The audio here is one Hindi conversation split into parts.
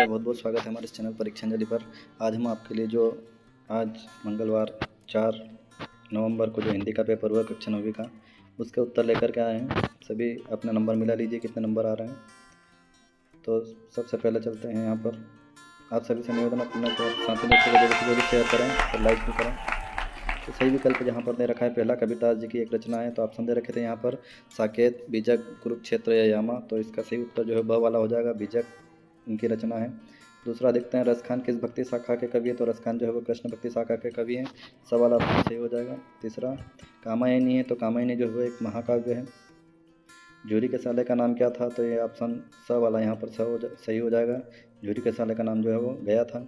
आपका बहुत बहुत स्वागत है हमारे इस चैनल परीक्षांजलि पर। आज हम आपके लिए जो आज मंगलवार 4 नवंबर को जो हिंदी का पेपर हुआ कक्षा 9वीं का, उसके उत्तर लेकर के आए हैं। सभी अपना नंबर मिला लीजिए कितने नंबर आ रहे हैं। तो सबसे पहले चलते हैं यहाँ पर। आप सभी से निवेदन अपने साथी दोस्तों को जल्दी से शेयर करें और लाइक भी करें। तो सही विकल्प जहाँ पर दे रखा है पहला कबीरदास जी की एक रचना है, तो ऑप्शन दे रखे थे यहाँ पर साकेत, बीजक, कुरुक्षेत्र या यामा। तो इसका सही उत्तर जो है ब वाला हो जाएगा, बीजक इनकी रचना है। दूसरा देखते हैं रसखान किस भक्ति शाखा के कवि है, तो रसखान जो है वो कृष्ण भक्ति शाखा के कवि हैं, स वाला ऑप्शन सही हो जाएगा। तीसरा कामायनी है, तो कामायनी जो है एक महाकाव्य है। झूरी के साले का नाम क्या था, तो ये ऑप्शन स वाला यहाँ पर सही हो जाएगा। झूरी के साले का नाम जो है वो गया था।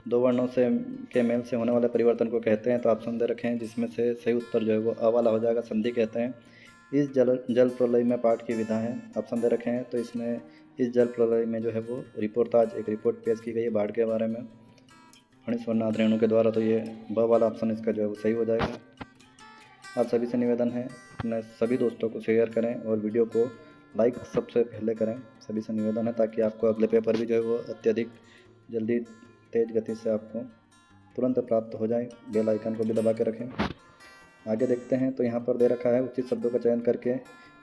दो वर्णों से के मेल से होने वाले परिवर्तन को कहते हैं, तो ऑप्शन दे रखे हैं जिसमें से सही उत्तर जो है वो अ वाला हो जाएगा, संधि कहते हैं। इस जल प्रलय में पाठ की विधा है, ऑप्शन दे रखे हैं। तो इसमें इस जल प्रलय में जो है वो रिपोर्टाज एक रिपोर्ट पेश की गई है बाढ़ के बारे में फणीश्वरनाथ रेणु के द्वारा, तो ये ब वाला ऑप्शन इसका जो है वो सही हो जाएगा। आप सभी से निवेदन है अपने सभी दोस्तों को शेयर करें और वीडियो को लाइक सबसे पहले करें। सभी से निवेदन है ताकि आपको अगले पेपर भी जो है वो अत्यधिक जल्दी तेज़ गति से आपको तुरंत प्राप्त हो जाए। बेल आइकन को भी दबा के रखें। आगे देखते हैं, तो यहाँ पर दे रखा है उचित शब्दों का चयन करके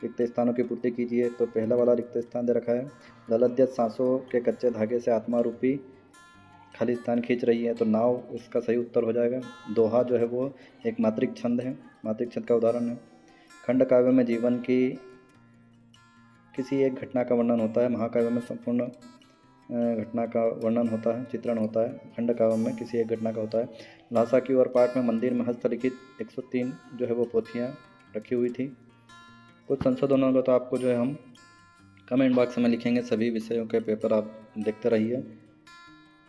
रिक्त स्थानों की पूर्ति कीजिए। तो पहला वाला रिक्त स्थान दे रखा है ललद्यत सांसों के कच्चे धागे से आत्मा रूपी खाली स्थान खींच रही है, तो नाव इसका सही उत्तर हो जाएगा। दोहा जो है वो एक मात्रिक छंद है, मात्रिक छंद का उदाहरण है। खंड काव्य में जीवन की किसी एक घटना का वर्णन होता है, महाकाव्य में संपूर्ण घटना का वर्णन होता है, चित्रण होता है। खंड काव्य में किसी एक घटना का होता है। लासा की और पाठ में मंदिर में हस्तलिखित 103 जो है वो पोथियाँ रखी हुई थी। कुछ संशोधनों को तो आपको जो है हम कमेंट बॉक्स में लिखेंगे। सभी विषयों के पेपर आप देखते रहिए।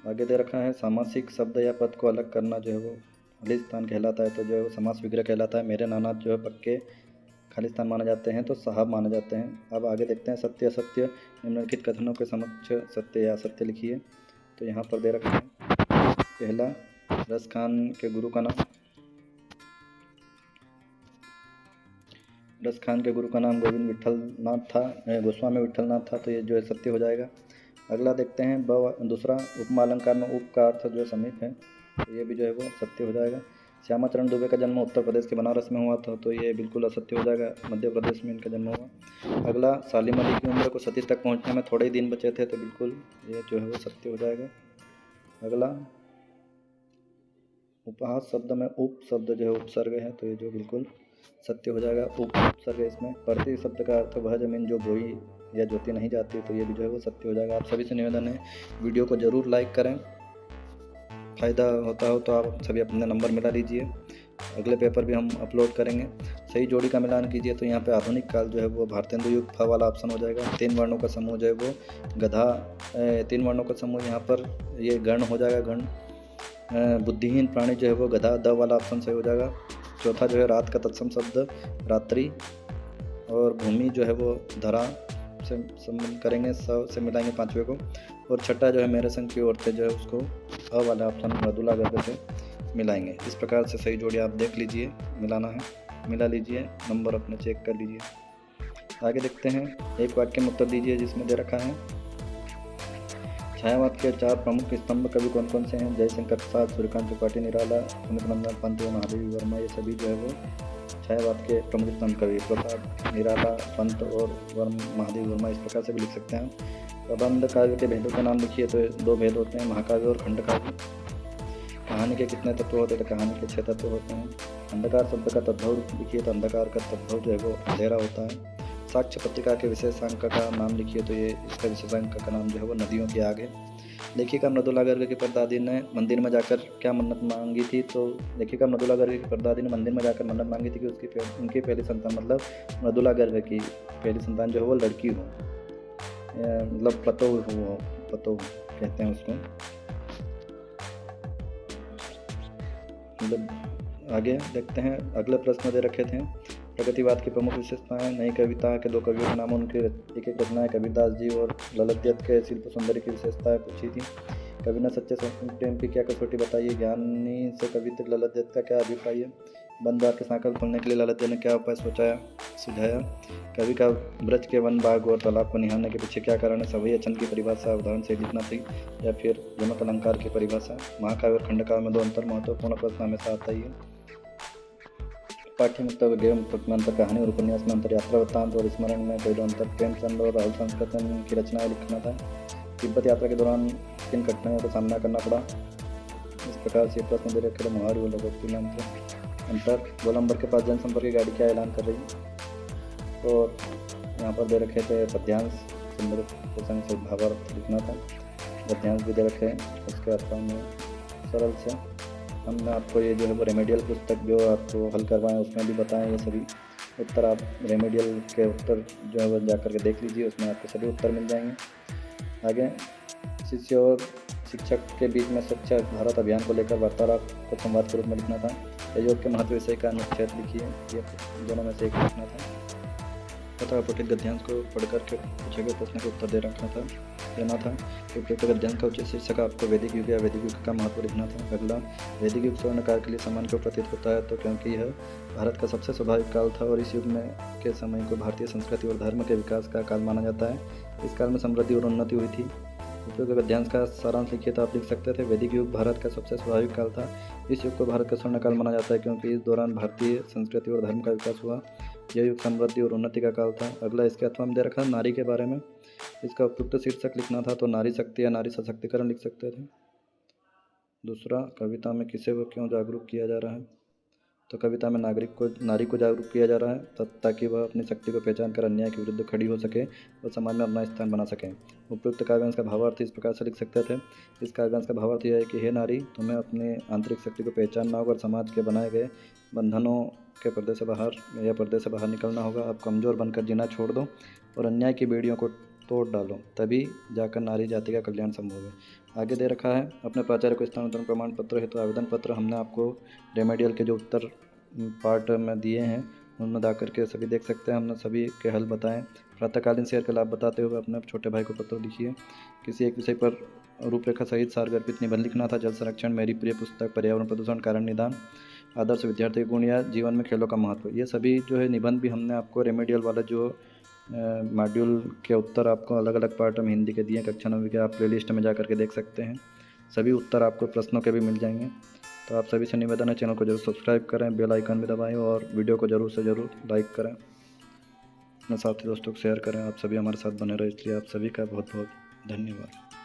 आगे दे रखा है सामासिक शब्द या पद को अलग करना जो है वो खालिस्तान कहलाता है, तो जो है वो समास विग्रह कहलाता है। मेरे नाना जो है पक्के खालिस्तान माने जाते हैं, तो साहब माने जाते हैं। अब आगे देखते हैं सत्य असत्य निम्नलिखित कथनों के समक्ष सत्य या असत्य लिखिए। तो यहाँ पर दे रखा है पहला रसखान के गुरु का नाम, रसखान के गुरु का नाम गोविंद विठलनाथ था, गोस्वामी विठलनाथ था, तो ये जो है सत्य हो जाएगा। अगला देखते हैं दूसरा उपमा अलंकार में उप का अर्थ जो है समीप है, तो ये भी जो है वो सत्य हो जाएगा। श्यामाचरण दुबे का जन्म उत्तर प्रदेश के बनारस में हुआ था, तो ये बिल्कुल असत्य हो जाएगा, मध्य प्रदेश में इनका जन्म हुआ। अगला सालिम अली की उम्र को 37 तक पहुंचने में थोड़े ही दिन बचे थे, तो बिल्कुल ये जो है वो सत्य हो जाएगा। अगला उपहास शब्द में उप शब्द जो है उपसर्ग है, तो ये जो बिल्कुल सत्य हो जाएगा, उपसर्ग इसमें। प्रति शब्द का अर्थ वह जमीन जो बोई या जोती नहीं जाती, तो ये भी जो है वो सत्य हो जाएगा। आप सभी से निवेदन है वीडियो को ज़रूर लाइक करें, फ़ायदा होता हो तो आप सभी अपने नंबर मिला लीजिए। अगले पेपर भी हम अपलोड करेंगे। सही जोड़ी का मिलान कीजिए, तो यहाँ पे आधुनिक काल जो है वो भारतेंदु युग फ वाला ऑप्शन हो जाएगा। 3 वर्णों का समूह जो है वो गधा, 3 वर्णों का समूह यहाँ पर ये गण हो जाएगा, गण। बुद्धिहीन प्राणी जो है वो गधा, द वाला ऑप्शन सही हो जाएगा। चौथा जो है रात का तत्सम शब्द रात्रि, और भूमि जो है वो धरा से संबंध करेंगे, स से मिलाएंगे 5वें को। और छठा जो है मेरे संग की ओर थे जो है उसको अ वाला ऑप्शन मृदुला गर्भ से मिलाएंगे। इस प्रकार से सही जोड़ी आप देख लीजिए, मिलाना है मिला लीजिए, नंबर अपने चेक कर लीजिए। आगे देखते हैं, एक वाक्य में उत्तर दीजिए जिसमें दे रखा है छायावाद के 4 प्रमुख स्तंभ कवि कौन कौन से हैं। जयशंकर प्रसाद, सूर्यकांत त्रिपाठी निराला, सुमित नंदन पंत व महादेवी वर्मा, ये सभी जो है वो छायावाद के प्रमुख स्तंभ कवि। प्रसाद, निराला, पंत और महादेवी वर्मा इस प्रकार से भी लिख सकते हैं। प्रबंध काव्य के भेदों के नाम लिखिए, तो 2 भेद होते हैं, महाकाव्य और खंड काव्य। कहानी के कितने तत्व होते हैं, तो कहानी के 6 तत्व होते हैं। अंधकार शब्द का तद्भव लिखिए, तो अंधकार का तद्भव जो है वो अंधेरा होता है। साक्ष्य पत्रिका के विशेषांक का नाम लिखिए, तो ये इसका विशेषांक का नाम जो है वो नदियों की आग है। लेखिका मृदुला गर्ग की परदादी ने मंदिर में जाकर क्या मन्नत मांगी थी, तो लेखिका मृदुला गर्ग की परदादी ने मंदिर में जाकर मन्नत मांगी थी कि उनकी पहली संतान, मतलब मृदुला गर्ग की पहली संतान जो है वो लड़की हो, मतलब पतोह हो, पतोह कहते हैं उसको। मतलब आगे देखते हैं, अगले प्रश्न दे रखे थे प्रगतिवाद की प्रमुख विशेषताएं। नई कविता के 2 कवियों के नाम, उनके एक रचनाएं, कबीरदास जी और ललद्यत के शिल्प सौंदर्य की विशेषताएं पूछी थी। कवि ने सच्चे प्रेम की क्या कसौटी बताई है। ज्ञानी से कवि तक ललद्यत का क्या अभिप्राय है। वन द्वार के सांकल खोलने के लिए ललित ने क्या उपाय सुझाया? कवि का ब्रज के वन, बाग और तालाब को निहारने के पीछे क्या कारण है? सवैया छंद की परिभाषा उदाहरण से लिखना थी या फिर यमक अलंकार की परिभाषा? महाकाव्य और खंडकाव्य में दो अंतर महत्वपूर्ण प्रश्न हमेशा आता ही है। पाठ्य मुक्त गेय मुक्त में अंतर, कहानी और उपन्यास में अंतर, यात्रा वृत्तांत और स्मरण में कोई अंतर, प्रेमचंद और राहुल संस्कृतन की रचनाएं लिखना था। तिब्बत यात्रा के दौरान किन कठिनाइयों का सामना करना पड़ा? इस प्रकार से प्रश्न दे रखे मुहावरे व लोकोक्ति में अंतर। 2 नंबर के पास जनसंपर्क की गाड़ी क्या ऐलान कर रही है? और यहाँ पर दे रखे थे पद्यांश, सुंदर प्रसंग से भावार्थ लिखना था। पद्यांश भी दे रखे, उसके अर्थ में सरल से हमने आपको ये जो है वो रेमेडियल पुस्तक जो आपको हल करवाएं उसमें भी बताएं ये सभी उत्तर। आप रेमेडियल के उत्तर जो है वो जा कर के देख लीजिए, उसमें आपको सभी उत्तर मिल जाएंगे। आगे शिष्य और शिक्षक के बीच में स्वच्छ भारत अभियान को लेकर वार्तालाप को संवाद के रूप में लिखना था। योग के महत्व विषय का अनुच्छेद लिखिए, ये दोनों में से एक लिखना था। तथा उपरोक्त गद्यांश को पढ़कर के पूछे गए प्रश्न का उत्तर देना था। उपरोक्त गद्यांश का उचित शीर्षक आपको वैदिक युग या वैदिक युग का महत्व लिखना था। अगला, वैदिक युग स्वर्णकाल के लिए समान क्यों प्रतीत होता है? तो क्योंकि यह भारत का सबसे स्वाभाविक काल था और इस युग में के समय को भारतीय संस्कृति और धर्म के विकास का काल माना जाता है। इस काल में समृद्धि और उन्नति हुई थी। उपरोक्त गद्यांश का सारांश लिखिए तो आप लिख सकते थे, वैदिक युग भारत का सबसे स्वाभाविक काल था। इस युग को भारत का स्वर्णकाल माना जाता है क्योंकि इस दौरान भारतीय संस्कृति और धर्म का विकास हुआ। यह युग समृद्धि और उन्नति का काल था। अगला, इसके अथवा में दे रखा नारी के बारे में, इसका उपयुक्त शीर्षक लिखना था तो नारी शक्ति या नारी सशक्तिकरण लिख सकते थे। दूसरा, कविता में किसे व क्यों जागरूक किया जा रहा है? तो कविता में नारी को जागरूक किया जा रहा है ताकि वह अपनी शक्ति को पहचान कर अन्याय के विरुद्ध खड़ी हो सके और समाज में अपना स्थान बना सके। उपयुक्त काव्यांश का भावार्थ इस प्रकार से लिख सकते थे। इस काव्यांश का भावार्थ यह है कि हे नारी, तुम्हें अपनी आंतरिक शक्ति को पहचानना होगा और समाज के बनाए गए बंधनों के पर्दे से बाहर निकलना होगा। अब कमज़ोर बनकर जीना छोड़ दो और अन्याय की बेड़ियों को तोड़ डालो, तभी जाकर नारी जाति का कल्याण संभव है। आगे दे रखा है, अपने प्राचार्य को स्थानांतरण प्रमाण पत्र हेतु आवेदन पत्र। हमने आपको रेमेडियल के जो उत्तर पार्ट में दिए हैं उनमें जा करके सभी देख सकते हैं। हमने सभी के हल बताएं। प्रातःकालीन शेयर का लाभ बताते हुए अपने छोटे भाई को पत्र लिखिए। किसी एक विषय पर रूपरेखा सहित सारगर्भित निबंध लिखना था। जल संरक्षण, मेरी प्रिय पुस्तक, पर्यावरण प्रदूषण कारण निदान, आदर्श विद्यार्थी गुण या जीवन में खेलों का महत्व, ये सभी जो है निबंध भी हमने आपको रेमेडियल वाला जो मॉड्यूल के उत्तर आपको अलग अलग पार्ट में हिंदी के दिए कक्षा 9 के, आप प्लेलिस्ट में जा करके देख सकते हैं। सभी उत्तर आपको प्रश्नों के भी मिल जाएंगे। तो आप सभी से निवेदन है, चैनल को जरूर सब्सक्राइब करें, बेल आइकन भी दबाएं और वीडियो को ज़रूर से ज़रूर लाइक करें, अपने साथी दोस्तों को शेयर करें। आप सभी हमारे साथ बने रहे, इसलिए आप सभी का बहुत बहुत धन्यवाद।